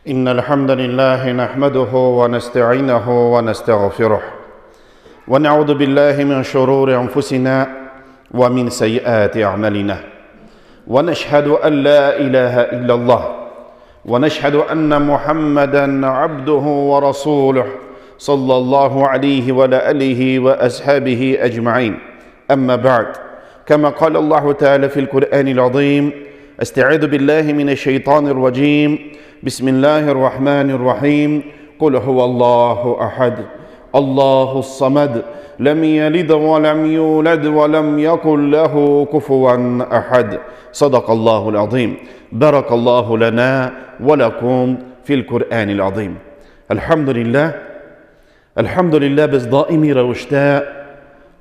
إن الحمد لله نحمده ونستعينه ونستغفره ونعوذ بالله من شرور أنفسنا ومن سيئات أعمالنا ونشهد أن لا إله إلا الله ونشهد أن محمدا عبده ورسوله صلى الله عليه وعلى آله وأصحابه أجمعين. أما بعد، كما قال الله تعالى في القرآن العظيم: استعيذ بالله من الشيطان الرجيم، بسم الله الرحمن الرحيم. قل هو الله أحد الله الصمد لم يلد ولم يولد ولم يكن له كفوا أحد. صدق الله العظيم. بارك الله لنا ولكم في القرآن العظيم. الحمد لله biz daimi ravishda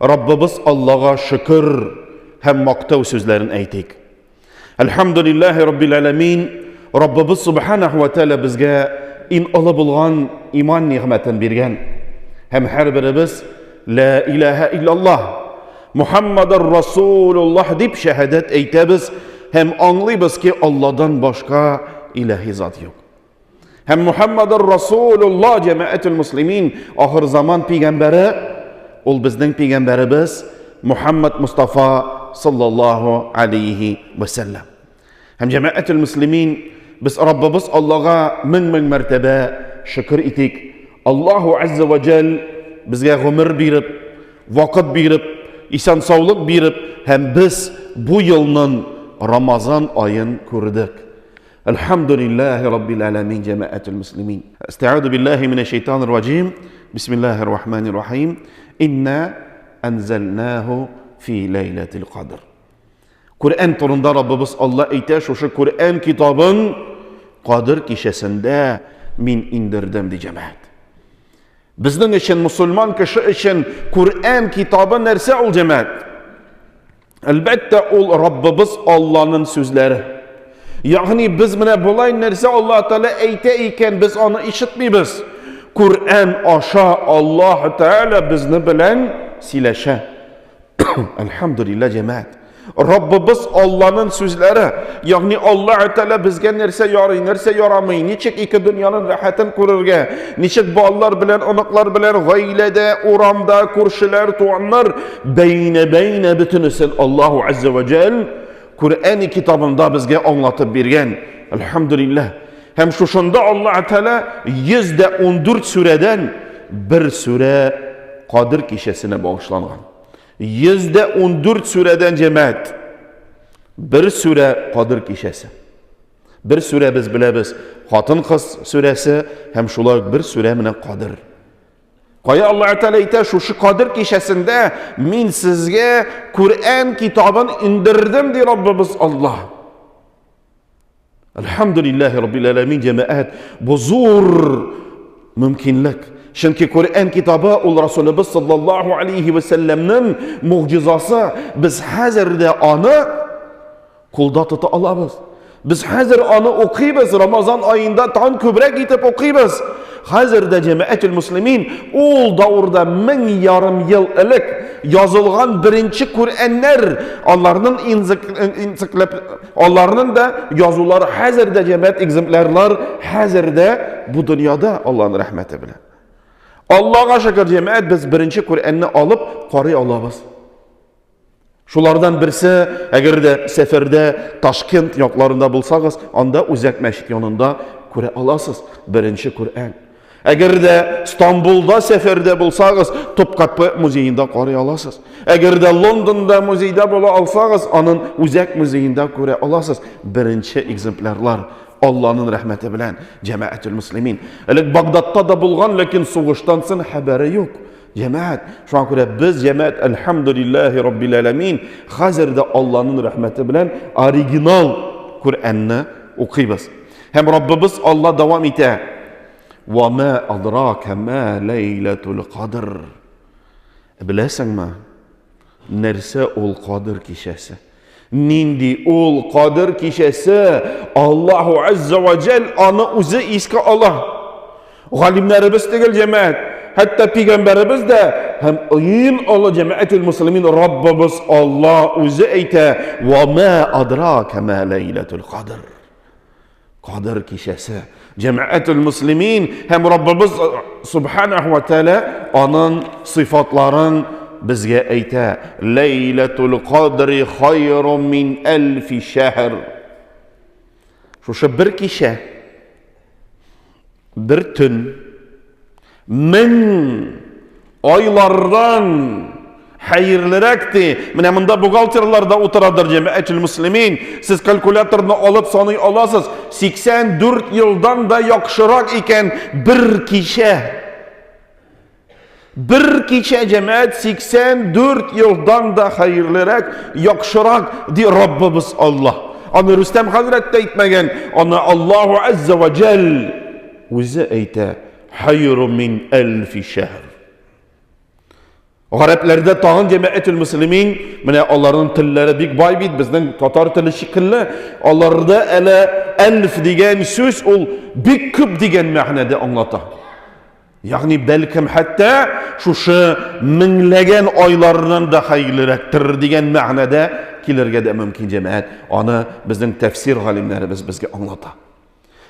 Rabbimiz Allohga shukr ham maqtov so'zlarini aytdik. Alhamdulillahi Rabbil alamin. Rabbimiz subhanahu va taala bizga in'oli bo'lgan iymon ne'matini bergan. Ham har birimiz la ilaha illalloh Muhammadur Rasululloh deb shahodat aytamiz. Ham anlaybizki Allohdan boshqa ilahiy zot yo'q. Hem Muhammadur Rasululloh cemaetul muslimin ahir zaman peygamberi ol bizning peygamberimiz Muhammad Mustafa sallallahu aleyhi ve sellem. Hem cemaetul muslimin biz Rabbimiz Allah'a min mertebe şükür etik. Allahu azze ve cel bizge ömür berip, vakit berip, isan sağlık berip hem biz bu yılın Ramazan ayın gördük. Elhamdülillahi Rabbil alamin cemaetul muslimin. Estaizu billahi mineşşeytanirracim. Bismillahirrahmanirrahim. İnna enzelnahu fi leyletil qadr. Kur'an turunda Rabbimiz Allah aytar, şu Kur'an kitabın Kadir kişisinde min indirdim di cemaat. Bizning için, Müslüman kişi için Kur'an kitabı nerse ol cemaat? Elbette ol Rabbimiz Allah'ın sözleri. Yani biz buna bulay nerse Allah Teala eyte iken biz onu işitmeybiz. Kur'an aşağı Allah Teala bizni bilen sileşe. Elhamdülillah cemaat. Rabbimiz Allah'ın sözleri. Yani Allah Teala bizge nerse yarı, nerse yaramay. Niçik iki dünyanın rahatını kururge. Niçik bağlar bilen, anıklar bilen, gaylede, uramda, kurşiler, tuanlar. Beyne bütünüsün Allahu Azze ve Celle Kur'an-ı kitabında bizge anlatıp bergen. Elhamdülillah. Hem şuşunda Allah Teala 114 sureden bir sure Kadir kişisine bağışlangan. 114 sureden cemaat bir sure Kadir kişisi. Bir sure biz bilemiz. Hatın kız suresi hem şular bir sure mine Kadir. Kaya Allah Teala ayta şu Kadir kişisinde min sizge Kur'an kitabını indirdim diye Rabbimiz Allah. Elhamdülillahi Rabbil alamin cemaat. Bu zor mümkünlük. Çünkü Kur'an kitabı ol Resulümüz sallallahu aleyhi ve sellem'nin mucizası. Biz hazırda anı kulda tuta alabız. Biz hazır anı okuyuz. Ramazan ayında tan kübre gidip okuyuz. Hazırda cemaetul muslimin ol davrda 1000 yarım yıl ilk yazılgan birinci Kur'anlar onlarının da yazıları hazırda cemaat egzemplarlar hazırda bu dünyada Allah'ın rahmeti bilen. Allah'a şükür cemaat biz birinci Kur'an'ı alıp qarıy alabız. Şulardan birisi eğer de seferde Taşkent yaklarında bulsanız anda uzak meşit yanında Kur'an alasız birinci Kur'an. Eğer de İstanbul'da seferde bulsanız Topkapı Müzeyinde qarıy alasız. Eğer de London'da müzeyde bula alsanız onun uzak müzeyinde Kur'an alasız birinci egzemplarlar. Allah'ın rahmeti bilen cemaetul muslimin. Bagdad'da da bulgan lakin soğuştansın haberi yok. Cemaat, şu an göre biz cemaat elhamdülillahi Rabbil alamin hazırda Allah'ın rahmeti bilen orijinal Kur'an'ı okuyuz. Hem Rabbimiz Allah devam ete. وَمَا أَدْرَاكَ مَا لَيْلَةُ الْقَدْرِ. Bilesin mi? Nerse ol Kadir kişisi. Nindi ol Kadir kişisi Allahu Azze ve Celle anı uzu iska Allah. Galimlerimiz değil cemaat. Hatta peygamberimiz de hem ayın Allah cemaetul muslimin Rabbimiz Allah uzu eyte. وَمَا أَدْرَاكَ مَا لَيْلَةُ الْقَدْرِ. Kadir kişesi. Cemaetul Müslümin hem Rabbimiz Subhanahu ve Teala onun sıfatların bizge eyte. Leyletul Kadri hayrun min elfi şehr. Şu bir kişi, bir tün, min aylardan hayırlıraktı. Mine bunda buğaltırlarda oturadır cemaetul Müslümin. Siz kalkülatörünü alıp sanıy alasız. 84 yıldan da yakşırak iken bir kişi. Bir kişi cemaat 84 yıldan da hayırlırak yakşırak di Rabbimiz Allah. Onu Rüstem Hazret de etmegen. Onu Allahu Azze ve Celle bize eyte. Hayrun min elfi şehr. G'arablarda tağın cemaetul Müslümin, mine onların tilleri big bay bit, bizden Tatar tili şekilli, onlarda ele elf diyen söz ol big küp diyen ma'nada anlata. Yani belkim hatta şu minlegen aylarından da hayırlıraktır diyen ma'nada kilerge de mümkün cemaat. Onu bizden tefsir alimlerimiz bizge anlata.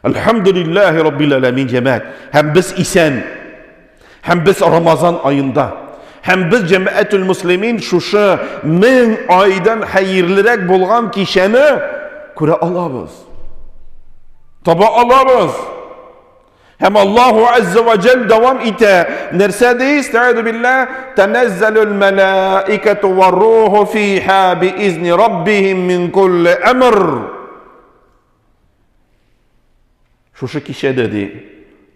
Elhamdülillahi Rabbil Alemin cemaat. Hem biz isen, hem biz Ramazan ayında, hem biz cemaetul Müslümin şu min aydan hayırlırak bulgan kişini kure alabız. Tabi alabız. Hem Allahu Azze ve Celle devam ite. Nerse de istaizu billah. Tenezzelul melaiketu ve ruhu fiha biizni Rabbihim min kulli emr. Şu kişi dedi.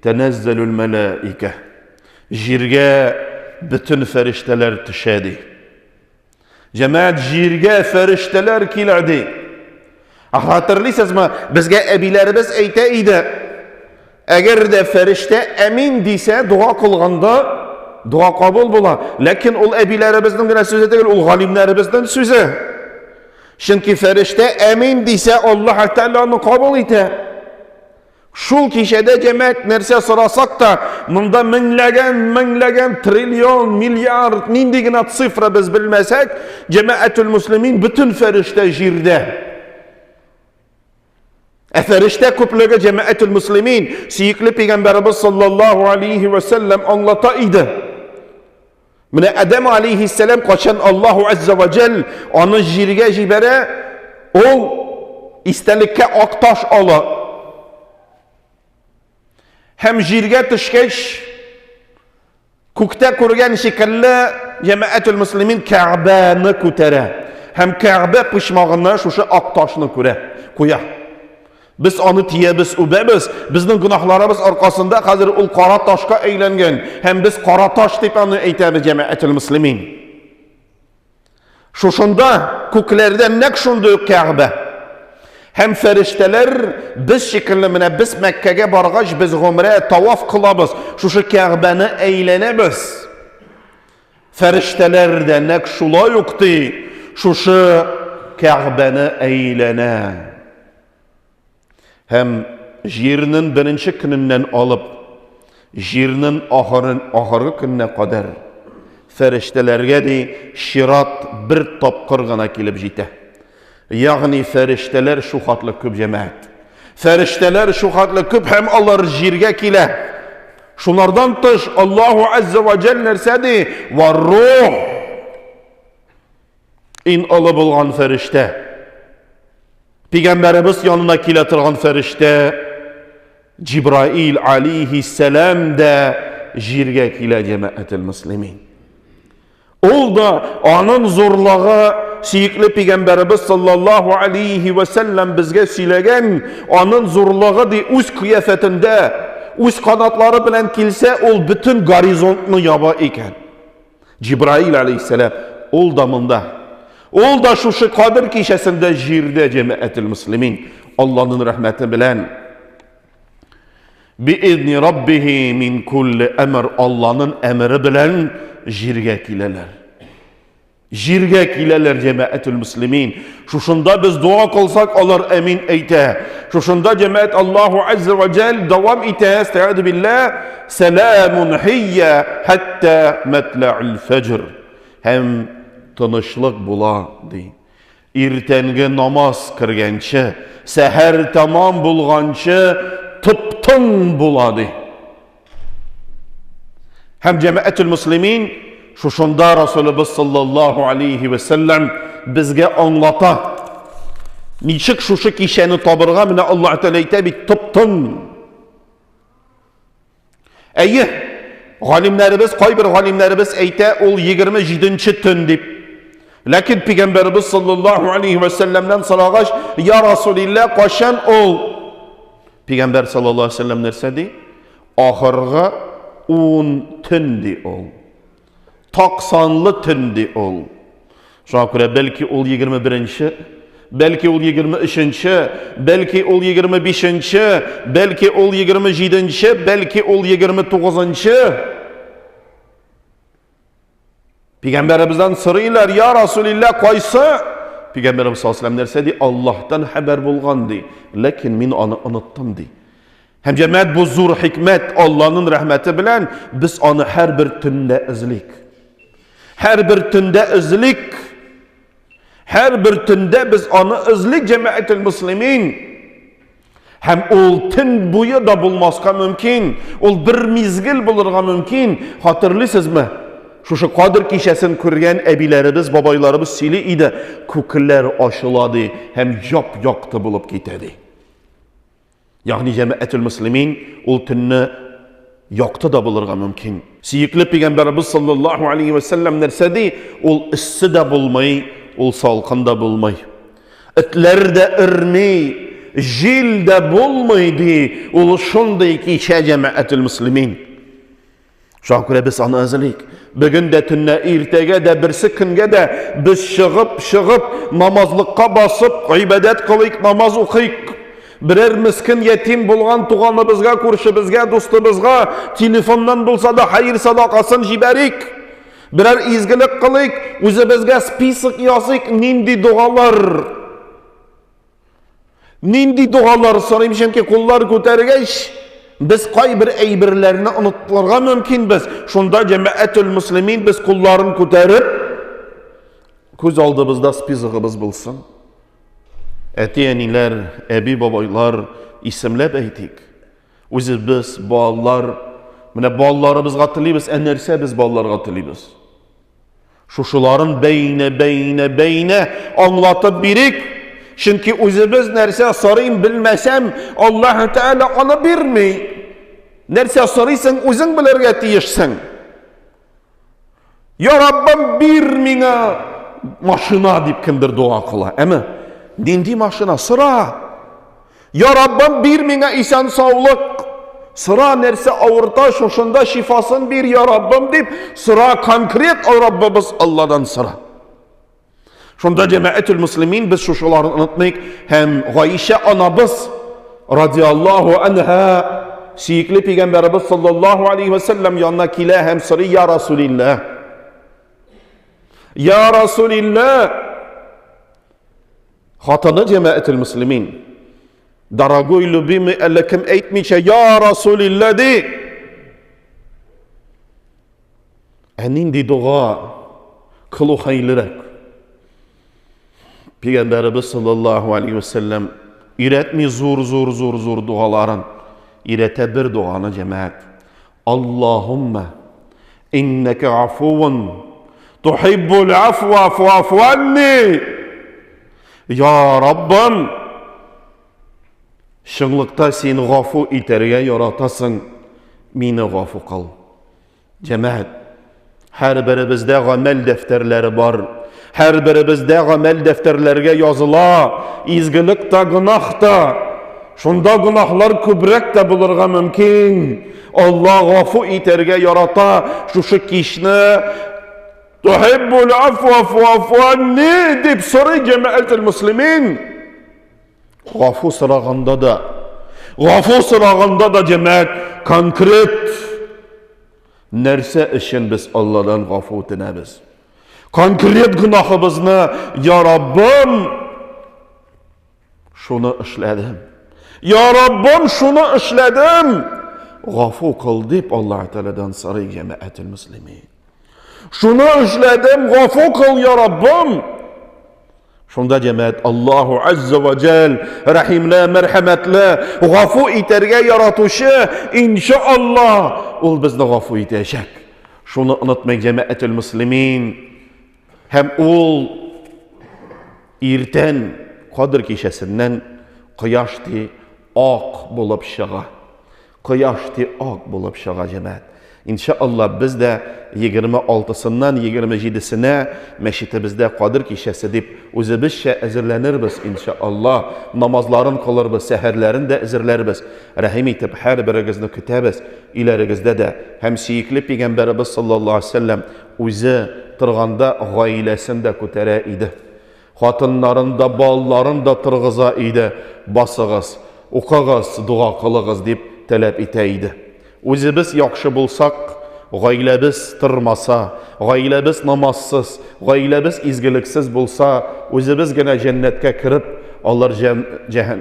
Tenezzelul melaike. Jirge bütün ferişteler tüşedi. Cemaat jirge ferişteler kiladi. Hatırlıysanız mı? Bizge ebilerimiz eyteydi. Eğer de ferişte emin dise dua kılganda dua kabul bula. Lakin ol ebilerimizden gene söze değil, ol galimlerimizden söze. Çünkü ferişte emin dise Allah Teala'nı kabul ite. Şul kişide cemaat nerse sırasak da bunda minlegen trilyon milyar nindigine sıfra biz bilmesek cemaetul Müslümin bütün ferişte jirde. Ferişte küplüğü cemaetul Müslümin siyikli Peygamberimiz sallallahu aleyhi ve sellem anlataydı. Mine Adem aleyhisselam kaçan Allahu Azze ve Celle onu jirge jibere o istelikke aktaş ala. Hem jirge tışkeş kukta kurgan şekilde cemaetul Müslümin Ka'ba'nı kutere. Hem Ka'ba pışmağına şu aktaşını kuya. Biz onu tiyemiz, ubemiz, bizning günahlarımız arkasında hazır ul qara taşqa eylengen. Hem biz qara taş deb onu aytamiz cemaetul Müslümin. Şunda kuklerden nek şundu Ka'ba. Hem ferişteler biz şekilli mine biz Mekke'ye bargaj biz gumre tavaf kılabız. Şu Ka'ba'nı eylenemiz. Ferişteler de nek şula yoktu. Şu Ka'ba'nı eylene. Hem jirinin birinci gününden alıp jirinin ahırı gününe kadar feriştelerge de şirat bir tapkırgına kelip jite. Yani ferişteler şu hatlı küp cemaat. Ferişteler şu hatlı küp hem alır jirge kile. Şunlardan tış Allahu Azze ve Celle nersedi ve ruh in alıp olgan ferişte. Peygamberimiz yanına kiletirgan ferişte Cibrail aleyhisselam da jirge kile cemaetul Müslümin. Ol da onun zorluğu siyikli Peygamberimiz sallallahu aleyhi ve sellem bizge söylegen onun zorluğu de üst kıyafetinde üst kanatları bilen kilse ol bütün garizontunu yaba iken. Cibrail aleyhisselam ol damında. Ol da şu kadir kişisinde jirde cemaetul Müslümin. Allah'ın rahmeti bilen. Biizni Rabbihi min kulli emr. Allah'ın emri bilen jirge kileler. Jirge kileler cemaetul Müslümin. Şunda biz dua kılsak olur emin eyte. Şunda cemaat Allahu Azze ve Celle devam ite. Estaizu billah. Selamun hiyye hatta metla'il fecr. Hem tanışlık bula deyin. ertangi namoz kirgancha, sahar tamom bo'lgancha tuptun bo'ladi. Hem cemaetul muslimin şu şunda Resulullah sallallahu aleyhi ve sellem bizge anlata. Niçik şu kişeni tabırga mine Allah Teala aytadi tuptun. Eyi, galimlerimiz, bir galimlerimiz ayta ol 27. tün dip. Lakin Peygamberimiz sallallahu aleyhi ve sellem'den salagaş, ya Resulillah qaşan ol. Peygamber sallallahu aleyhi ve sellem nersedi? Ahırga 10 tündi ol. 90'lı tündi ol. Şuna göre belki ol 21. Belki ol 23. Belki ol 25. Belki ol 27. Belki ol 29. Peygamberimizden soruyorlar, ya Resulillah qaysı? Peygamberimiz sallallahu aleyhi ve sellem derse Allah'tan haber bulgandı. Lakin min onu unuttum di. Hem cemaat bu zur hikmet Allah'ın rahmeti bilen biz onu her bir tünde izlik. Her bir tünde izlik. Her bir tünde biz onu izlik cemaatil muslimin. Hem ol tün boyu da bulmazka mümkün. Ol bir mizgil bulurga mümkün. Hatırlısınız mı? Şu Kadir kişesini kurgan ebilerimiz, babaylarımız sili idi. Kukiller aşıladı. Hem yaktı bulup gitedi. Yani cemaetul muslimin ol tünni yaktı da bulurga mümkün. Siyikli Peygamberimiz sallallahu aleyhi ve sellem nersedi? Ol ıssı da bulmayı, ol salkın da bulmayı. Itler de ırmay, jil de bulmaydı. Ol şunday kişe cemaetul muslimin. Şakire biz ana azalik. Bugün de tünne ertege de birsi künge de biz şığıp namazlıkka basıp ibadet kılık, namaz okuyuk. Birer miskin yetim bulgan tuğanımızga, kurşumuzga, dostumuzga telefondan bulsa da hayır sadakasını jiberik. Birer izgilik kılık, özümüzge spisik yazık, nindi dualar. Nindi dualar sorayım ki kullar ko'targach. Biz qay bir aybirlerini unutlarga mümkün biz. Şunda cemaetul muslimin biz kullarını ko'tarib, ko'z oldimizda spizig'imiz bilsin. Etiyeniler, ebi babaylar isimlab aytik. O'zi biz bolalar, mana bolalarımızga tiliymiz, enerse biz bolalarga tiliymiz. Şuşuların beyne anlatıp birik. Çünkü o'zimiz narsa so'rayim bilmasam Alloh Teala onu bermay. Narsa so'raysang o'zing bilarga tiyishsan. Ya Rabbim bir menga mashina deb kimdir duo qila. Ama nindi mashina sıra. Ya Rabbim bir menga eson sog'lik. Sıra narsa avurta şuşunda şifasını bir ya Rabbim deb sıra konkret o Rabbimiz Allah'dan sıra. Şunda cemaetul muslimin biz şuşularını unutmayık. Hem Ayşe anabız radiyallahu anha siyikli Peygamberimiz sallallahu aleyhi ve sellem yanına kile hem soruyor ya Resulillah. Ya Resulillah. Hatanı cemaetul muslimin. Daragoy lübimi ellekim eytmişe ya Resulillah de. Enindi dua kılı haylirak. Peygamberimiz sallallahu aleyhi ve sellem üretmi zor duaların. Ürete bir duanı cemaat. Allahümme inneke afuvun tuhibbul afwa fa'fu anni. Ya Rabbim şınlıkta seni gafu iterge yaratasın. Meni gafu kıl. Cemaat her birimizde amel defterleri var. Her birimizde amel defterlerine yazıla, izgilik da günah da, şunda günahlar kübrek de bulurga mümkün. Allah gafu iterge yarata, şu kişini tuhibbul afwa fa'fu anni deb soruyor cemaetul muslimin. Gafu sırağında da cemaat konkret nerse için biz Allah'dan gafu dinemiz. Konkret günahımızını ya Rabbim şunu işledim. Ya Rabbim şunu işledim. Gafu kıl deyip Allah Teala'dan sarı cemaetil muslimin. Şunu işledim, gafu kıl ya Rabbim. Şunda cemaat Allahu Azza ve Cel rahimli, merhametli, gafu iterge yaratuşu inşallah ol bizni gafu itecek. Şunu unutmayın cemaatul muslimin. Hem ol irten Kadir kişisinden kıyaştı ak bulup şağa. Kıyaştı ak bulup şağa cemaat. İnşallah biz de 26'sından 27'sine meşitimizde Kadir kişisi deyip özümüzce ezirleniriz inşallah. Namazların kılırız, seherlerin de ezirlerimiz. Rahim etip her birimizni kütəbiz. İlerimizde de hem siyikli Peygamberimiz sallallahu aleyhi ve sellem özü tırganda gailesinde kütere idi. Hatınlarında, ballarında tırgıza idi. Basığız, okağız, dua kılığız deyip talep eteydi. Özümüz yaxşı bulsak, gailemiz tırmasa, gailemiz namazsız, gailemiz izgiliksiz bulsa, özümüz gene cennetke kirip, onlar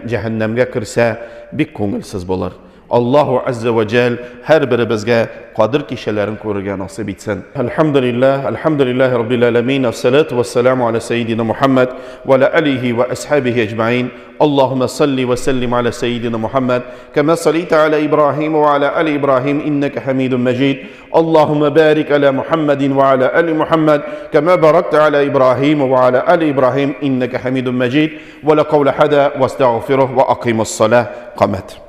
cehennemge kirse, bir ko'ngilsiz bo'lar. Allahu Azza ve Cel her birimizge Kadir kişilerin koruga nasip etsin. Elhamdülillahi Rabbil Alemin. Esselatu vesselamu ala seyyidina Muhammed ve ala alihi ve ashabihi ecma'in. Allahümme salli ve sellim ala seyyidina Muhammed. Kema salite ala İbrahim ve ala ali İbrahim inneke hamidun mecid. Allahümme barik ala Muhammedin ve ala ali Muhammed. Kema barakta ala İbrahim ve ala ali İbrahim inneke hamidun mecid. Ve la kavle hada ve estağfiruh ve akimus salah. Kamet.